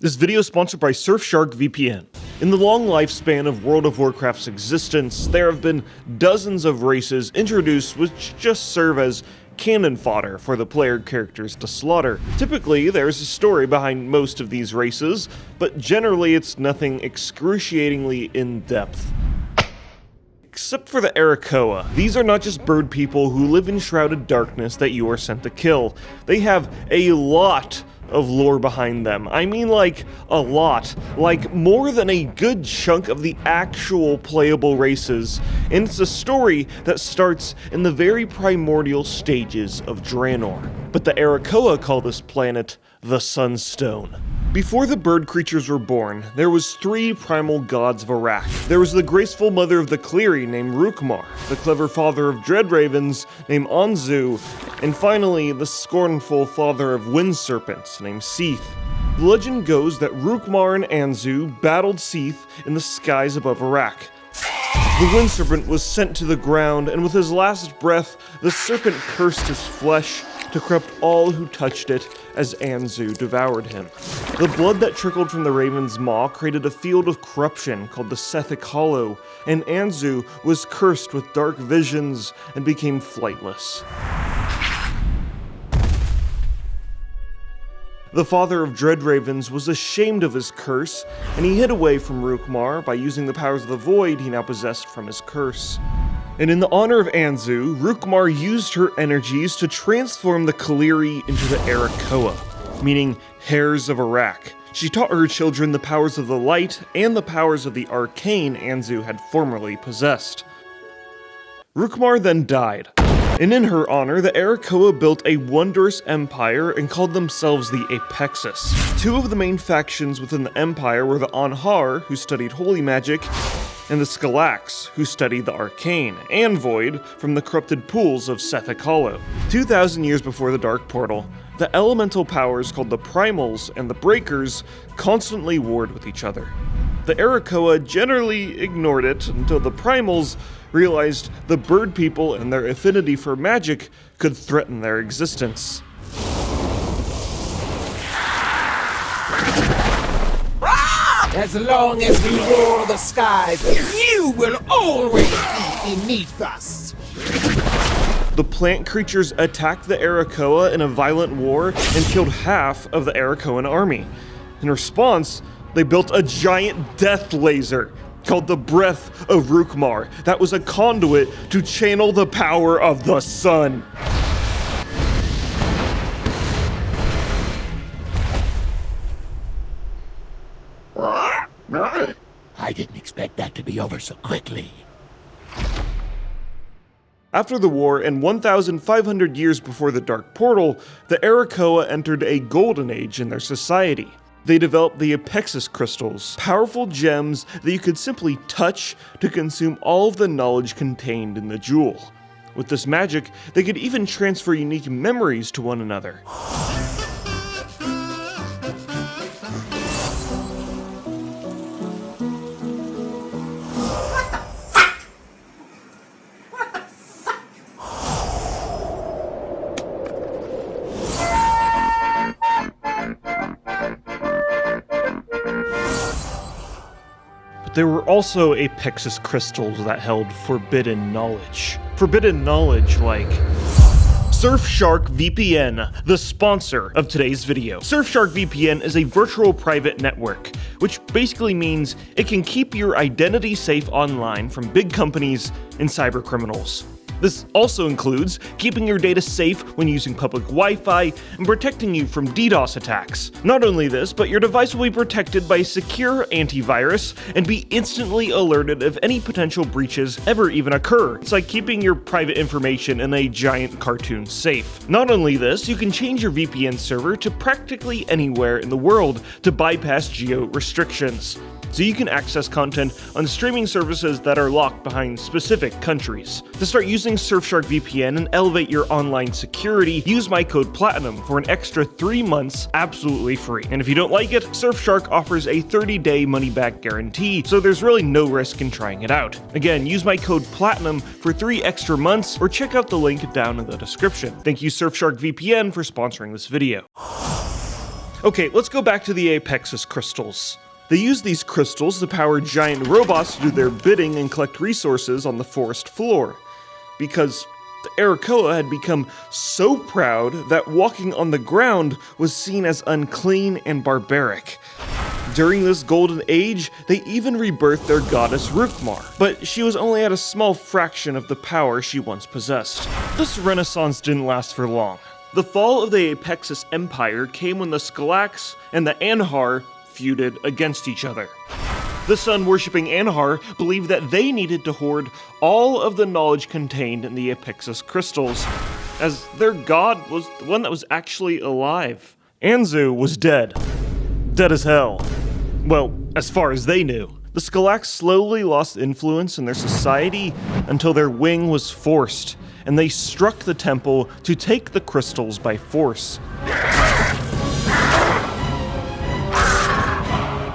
This video is sponsored by Surfshark VPN. In the long lifespan of World of Warcraft's existence, there have been dozens of races introduced which just serve as cannon fodder for the player characters to slaughter. Typically, there's a story behind most of these races, but generally it's nothing excruciatingly in-depth. Except for the Arakkoa. These are not just bird people who live in shrouded darkness that you are sent to kill. They have a lot of lore behind them. I mean, like, a lot. Like, more than a good chunk of the actual playable races. And it's a story that starts in the very primordial stages of Draenor. But the Arakkoa call this planet the Sunstone. Before the bird creatures were born, there was three primal gods of Arak. There was the graceful mother of the Cleary named Rukmar, the clever father of dread ravens named Anzu, and finally the scornful father of wind serpents named Seath. The legend goes that Rukmar and Anzu battled Seath in the skies above Arak. The wind serpent was sent to the ground, and with his last breath, the serpent cursed his flesh to corrupt all who touched it as Anzu devoured him. The blood that trickled from the raven's maw created a field of corruption called the Sethic Hollow, and Anzu was cursed with dark visions and became flightless. The father of dread ravens was ashamed of his curse, and he hid away from Rukmar by using the powers of the void he now possessed from his curse. And in the honor of Anzu, Rukmar used her energies to transform the Cleary into the Arakkoa, meaning Hares of Arak. She taught her children the powers of the light and the powers of the arcane Anzu had formerly possessed. Rukmar then died, and in her honor, the Arakkoa built a wondrous empire and called themselves the Apexis. Two of the main factions within the empire were the Anhar, who studied holy magic, and the Skalax, who studied the arcane and void from the corrupted pools of Sethic Hollow. 2,000 years before the Dark Portal, the elemental powers called the Primals and the Breakers constantly warred with each other. The Arakkoa generally ignored it until the Primals realized the bird people and their affinity for magic could threaten their existence. As long as we roar the skies, you will always be beneath us. The plant creatures attacked the Arakkoa in a violent war and killed half of the Arakkoan army. In response, they built a giant death laser called the Breath of Rukmar that was a conduit to channel the power of the sun. I didn't expect that to be over so quickly. After the war, and 1,500 years before the Dark Portal, the Arakkoa entered a golden age in their society. They developed the Apexi Crystals, powerful gems that you could simply touch to consume all of the knowledge contained in the jewel. With this magic, they could even transfer unique memories to one another. There were also Apexi Crystals that held forbidden knowledge. Forbidden knowledge like Surfshark VPN, the sponsor of today's video. Surfshark VPN is a virtual private network, which basically means it can keep your identity safe online from big companies and cyber criminals. This also includes keeping your data safe when using public Wi-Fi and protecting you from DDoS attacks. Not only this, but your device will be protected by a secure antivirus and be instantly alerted if any potential breaches ever even occur. It's like keeping your private information in a giant cartoon safe. Not only this, you can change your VPN server to practically anywhere in the world to bypass geo restrictions, so you can access content on streaming services that are locked behind specific countries. To start using Surfshark VPN and elevate your online security, use my code PLATINUM for an extra 3 months absolutely free. And if you don't like it, Surfshark offers a 30-day money-back guarantee, so there's really no risk in trying it out. Again, use my code PLATINUM for 3 extra months or check out the link down in the description. Thank you Surfshark VPN for sponsoring this video. Okay, let's go back to the Apexi Crystals. They use these crystals to power giant robots to do their bidding and collect resources on the forest floor. Because the Arakkoa had become so proud that walking on the ground was seen as unclean and barbaric. During this golden age, they even rebirthed their goddess Rukmar, but she was only at a small fraction of the power she once possessed. This renaissance didn't last for long. The fall of the Apexi Empire came when the Skalax and the Anhar feuded against each other. The sun-worshipping Anhar believed that they needed to hoard all of the knowledge contained in the Apexi Crystals, as their god was the one that was actually alive. Anzu was dead. Dead as hell. Well, as far as they knew. The Skalax slowly lost influence in their society until their wing was forced, and they struck the temple to take the crystals by force.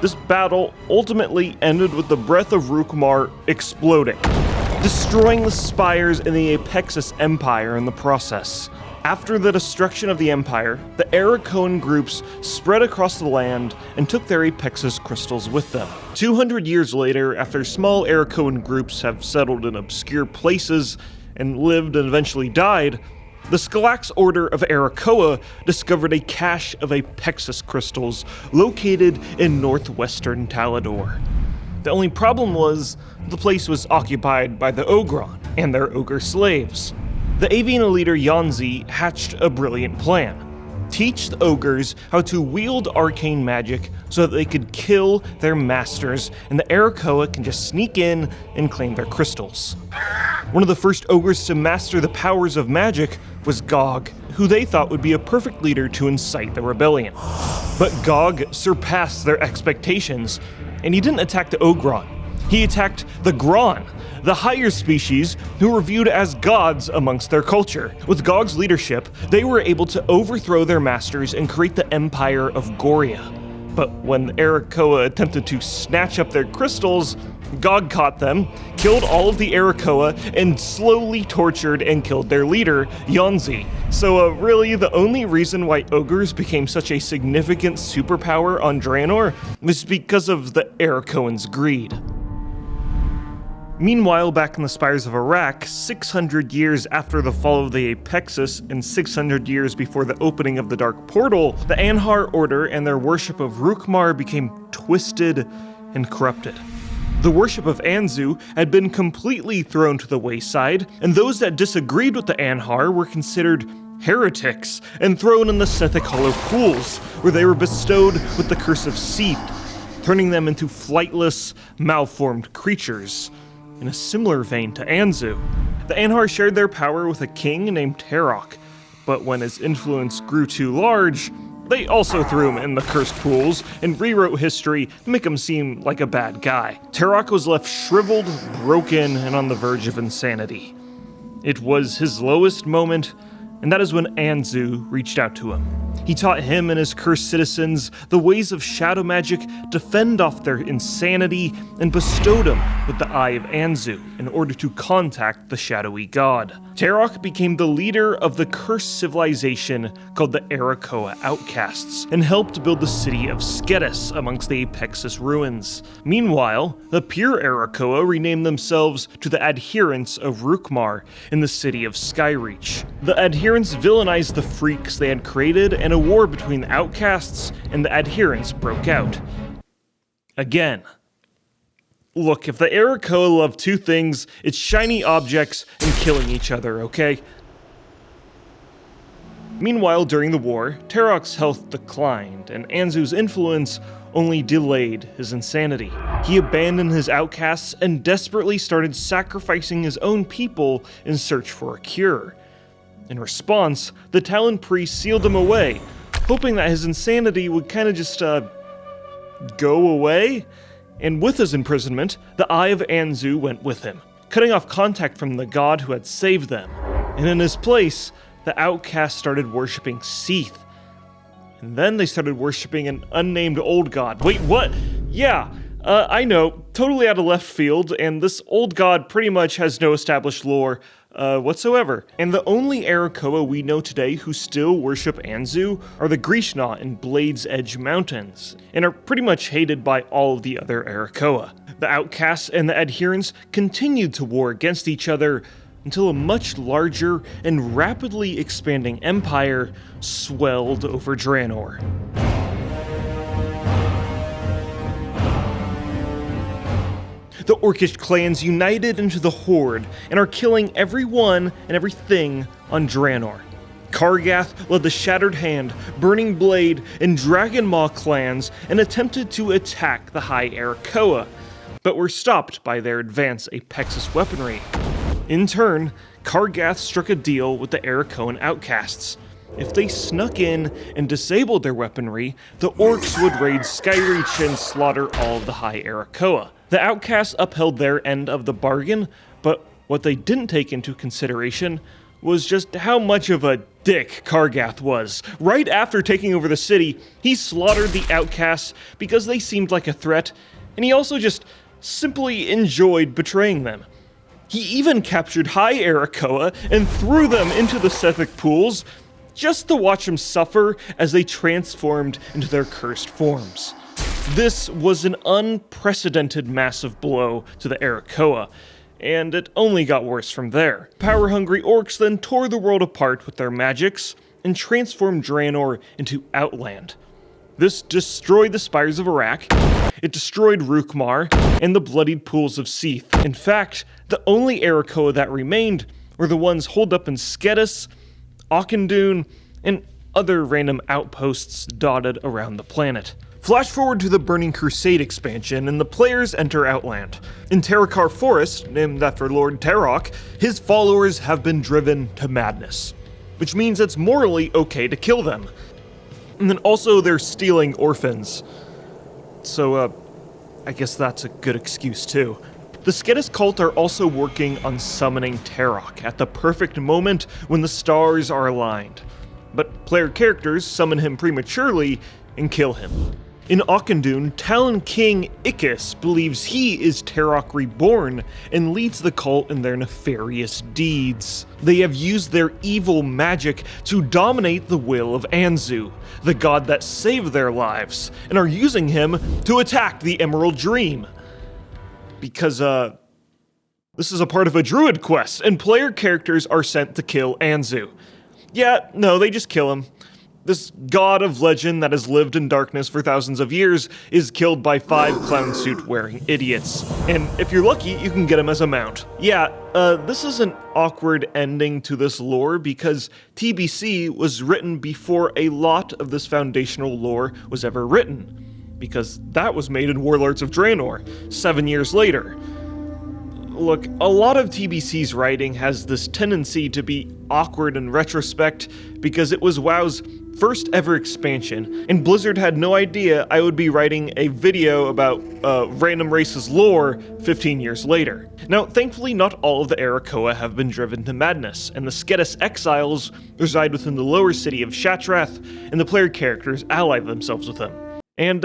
This battle ultimately ended with the breath of Rukmar exploding, destroying the spires in the Apexi Empire in the process. After the destruction of the Empire, the Arakkoan groups spread across the land and took their Apexi crystals with them. 200 years later, after small Arakkoan groups have settled in obscure places and lived and eventually died, the Skalax Order of Arakkoa discovered a cache of Apexi crystals located in northwestern Talador. The only problem was, the place was occupied by the Ogron and their ogre slaves. The Avian leader Yanzi hatched a brilliant plan. Teach the ogres how to wield arcane magic so that they could kill their masters, and the Arakkoa can just sneak in and claim their crystals. One of the first ogres to master the powers of magic was Gog, who they thought would be a perfect leader to incite the rebellion. But Gog surpassed their expectations, and he didn't attack the Ogron. He attacked the Gron, the higher species who were viewed as gods amongst their culture. With Gog's leadership, they were able to overthrow their masters and create the Empire of Goria. But when the Arakkoa attempted to snatch up their crystals, Gog caught them, killed all of the Arakkoa, and slowly tortured and killed their leader, Yanzi. So really, the only reason why ogres became such a significant superpower on Draenor was because of the Arakkoan's greed. Meanwhile, back in the Spires of Arak, 600 years after the fall of the Apexi and 600 years before the opening of the Dark Portal, the Anhar Order and their worship of Rukmar became twisted and corrupted. The worship of Anzu had been completely thrown to the wayside, and those that disagreed with the Anhar were considered heretics and thrown in the Sethek Hollow pools, where they were bestowed with the Curse of Seath, turning them into flightless, malformed creatures. In a similar vein to Anzu, the Anhar shared their power with a king named Tarok, but when his influence grew too large, they also threw him in the cursed pools and rewrote history to make him seem like a bad guy. Tarok was left shriveled, broken, and on the verge of insanity. It was his lowest moment, and that is when Anzu reached out to him. He taught him and his cursed citizens the ways of shadow magic to fend off their insanity, and bestowed him with the Eye of Anzu in order to contact the shadowy god. Tarok became the leader of the cursed civilization called the Arakkoa Outcasts, and helped build the city of Skedis amongst the Apexi ruins. Meanwhile, the pure Arakkoa renamed themselves to the Adherents of Rukmar in the city of Skyreach. The Adherents villainized the freaks they had created, and a war between the Outcasts and the Adherents broke out. Again. Look, if the Arakkoa love two things, it's shiny objects and killing each other, okay? Meanwhile, during the war, Tarok's health declined, and Anzu's influence only delayed his insanity. He abandoned his outcasts and desperately started sacrificing his own people in search for a cure. In response, the Talon priest sealed him away, hoping that his insanity would kind of just, go away. And with his imprisonment, the Eye of Anzu went with him, cutting off contact from the god who had saved them. And in his place, the outcasts started worshipping Seath. And then they started worshipping an unnamed old god. Wait, what? Yeah, I know, totally out of left field, and this old god pretty much has no established lore. whatsoever. And the only Arakkoa we know today who still worship Anzu are the Grishna in Blade's Edge Mountains, and are pretty much hated by all of the other Arakkoa. The Outcasts and the Adherents continued to war against each other until a much larger and rapidly expanding empire swelled over Draenor. The Orcish clans united into the Horde and are killing everyone and everything on Draenor. Kargath led the Shattered Hand, Burning Blade, and Dragon Maw clans and attempted to attack the High Arakkoa, but were stopped by their advanced Apexis weaponry. In turn, Kargath struck a deal with the Arakkoan outcasts. If they snuck in and disabled their weaponry, the Orcs would raid Skyreach and slaughter all of the High Arakkoa. The outcasts upheld their end of the bargain, but what they didn't take into consideration was just how much of a dick Kargath was. Right after taking over the city, he slaughtered the outcasts because they seemed like a threat, and he also just simply enjoyed betraying them. He even captured High Arakkoa and threw them into the Sethic pools, just to watch them suffer as they transformed into their cursed forms. This was an unprecedented massive blow to the Arakkoa, and it only got worse from there. Power-hungry orcs then tore the world apart with their magics and transformed Draenor into Outland. This destroyed the Spires of Arak, it destroyed Rukmar, and the bloodied pools of Seath. In fact, the only Arakkoa that remained were the ones holed up in Skedis, Auchindoun, and other random outposts dotted around the planet. Flash forward to the Burning Crusade expansion, and the players enter Outland. In Terakar Forest, named after Lord Terok, his followers have been driven to madness, which means it's morally okay to kill them. And then also they're stealing orphans. So, I guess that's a good excuse too. The Skedis cult are also working on summoning Terok at the perfect moment when the stars are aligned. But player characters summon him prematurely and kill him. In Auchindoun, Talon King Ikis believes he is Terok reborn and leads the cult in their nefarious deeds. They have used their evil magic to dominate the will of Anzu, the god that saved their lives, and are using him to attack the Emerald Dream. Because, this is a part of a druid quest, and player characters are sent to kill Anzu. Yeah, no, they just kill him. This god of legend that has lived in darkness for thousands of years is killed by 5 clown suit wearing idiots. And if you're lucky, you can get him as a mount. Yeah, this is an awkward ending to this lore because TBC was written before a lot of this foundational lore was ever written, because that was made in Warlords of Draenor 7 years later. Look, a lot of TBC's writing has this tendency to be awkward in retrospect because it was WoW's first ever expansion, and Blizzard had no idea I would be writing a video about random races lore 15 years later. Now, thankfully not all of the Arakkoa have been driven to madness, and the Skedis exiles reside within the lower city of Shatrath, and the player characters ally themselves with them. And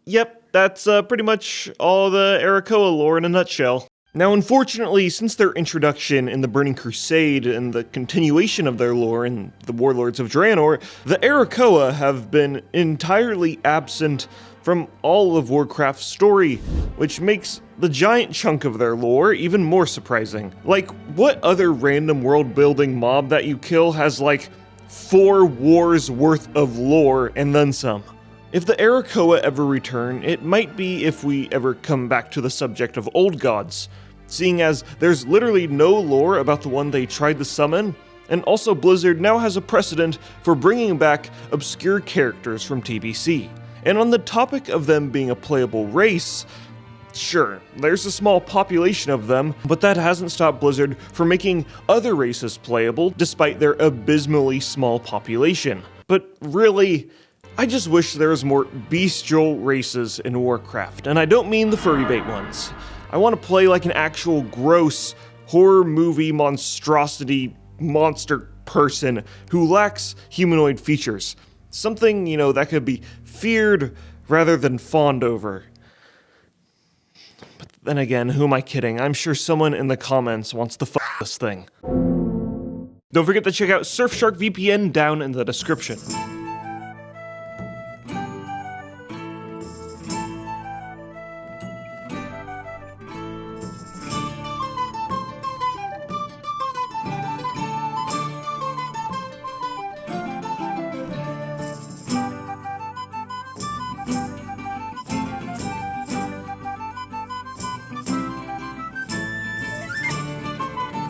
yep, that's pretty much all the Arakkoa lore in a nutshell. Now, unfortunately, since their introduction in the Burning Crusade and the continuation of their lore in the Warlords of Draenor, the Arakkoa have been entirely absent from all of Warcraft's story, which makes the giant chunk of their lore even more surprising. Like, what other random world-building mob that you kill has, like, 4 wars worth of lore and then some? If the Arakkoa ever return, it might be if we ever come back to the subject of old gods, seeing as there's literally no lore about the one they tried to summon, and also Blizzard now has a precedent for bringing back obscure characters from TBC. And on the topic of them being a playable race, sure, there's a small population of them, but that hasn't stopped Blizzard from making other races playable despite their abysmally small population. But really, I just wish there was more bestial races in Warcraft, and I don't mean the furry bait ones. I want to play like an actual gross horror movie monstrosity monster person who lacks humanoid features. Something, that could be feared rather than fawned over. But Then again, who am I kidding? I'm sure someone in the comments wants to fuck this thing. Don't forget to check out Surfshark VPN down in the description.